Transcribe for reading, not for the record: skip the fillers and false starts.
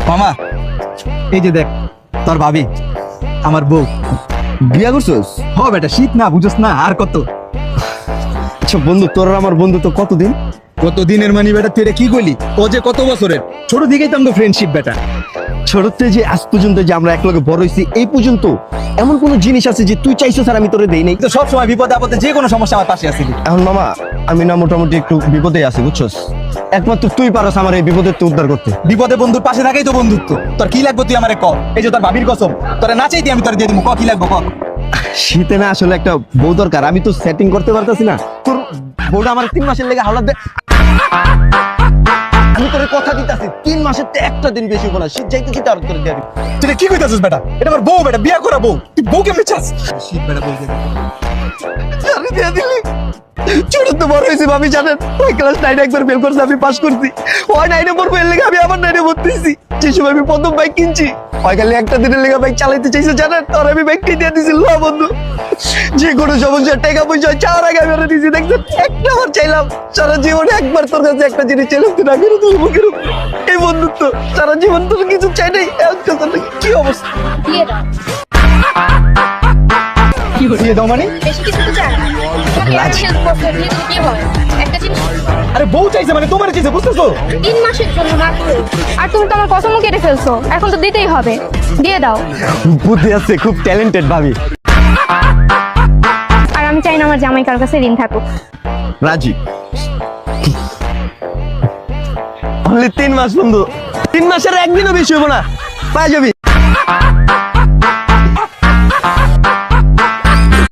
মামা এই যে দেখ তোর ভাবি আমার বউ। বিয়া করছস? হ বেটা, শীত না বুঝছ না আর কত। আচ্ছা বন্ধু, তোর আর আমার বন্ধু তো কতদিন? কত দিনের মানি বেটা, তুই এটা কি কইলি? ও যে কত বছরের, ছোট দিকেই তো আমাদের ফ্রেন্ডশিপ বেটা। ছোটতে যে আজ পর্যন্ত যে আমরা একলগে বড় হইছি, এই পর্যন্ত এমন কোন জিনিস আছে যে তুই চাইছো স্যার আমি তোরে দেই নাই? তো সব সময় বিপদে আপদে যে কোনো সমস্যা আমার পাশে আছিলি। এখন মামা আমি না মোটামুটি একটু বিপদে আছি বুঝছস, একমাত্র তুই পারস আমার এই বিপদের তো উদ্ধার করতে। বিপদে বন্ধুর পাশে থাকাই তো বন্ধুত্ব। তোর কি লাগবে তুই আমারে ক। এই যে তোর ভাবির কসম, তোরে না চাইতে আমি তোরে দিয়ে দিব। ক কি লাগবে ক। শীতে না আসলে একটা বউ দরকার, আমি তো সেটিং করতে পারতাছি না। তোর বউটা আমার 3 মাসের লেগে হাওলাত দে। আমি তোরে কথা দিতাছি 3 মাসের তে একটা দিন বেশি বলা, শীত যাইতে কি তার তোরে দিয়ে দিব। তুই এটা কি কইতাছিস বেটা? এটা আমার বউ বেটা, বিয়া করা বউ। তুই বউ কেমনে চাস? শীত বেটা বলতে আমি দিয়ে দিলি। ছোট তো বড় হয়েছি ভাবি জানেন, ওই ক্লাস 9 একবার ফেল করছে, আমি পাস করছি। ওই 9 এ পড়বো এর লেগে আমি আবার 9 এ ভর্তি হইছি। যে সময় আমি প্রথম বাইক কিনছি, ওই খালি একটা দিনের লেগে বাইক চালাইতে চাইছে জানেন, তোর আমি বাইক কিনে দিয়েছি। লো বন্ধু, যে কোনো সমস্যা টাকা পয়সা চাওয়ার আগে আমি ওরা দিয়েছি। দেখছেন একটা বার চাইলাম, সারা জীবনে একবার তোর কাছে একটা জিনিস চাইলাম, তুই না করে তুই মুখের উপর। এই বন্ধুত্ব সারা জীবন তোর কিছু চাই নাই। কি অবস্থা? দিয়ে দাও। দিয়ে দাও মানে? বেশি কিছু তো চাই না। তোমাকে এত হেল্প করতে দিয়ে দিলে কি হয়? একটা জিনিস আরে বউ চাইছে মানে তোমার চাইছে, বুঝতেছো? 3 মাসের জন্য মাত্র। আর তুমি তো আমার কসমও কেটে ফেলছো, এখন তো দিতেই হবে। দিয়ে দাও। বুদ্ধি আছে, খুব ট্যালেন্টেড ভাবি। আর আমি চাই না আমার জামাই কার কাছে ঋণ থাকুক। রাজি। অনলি 3 মাস বন্ধু, 3 মাসের একদিনও বেশি হবো না, পাই যাবি।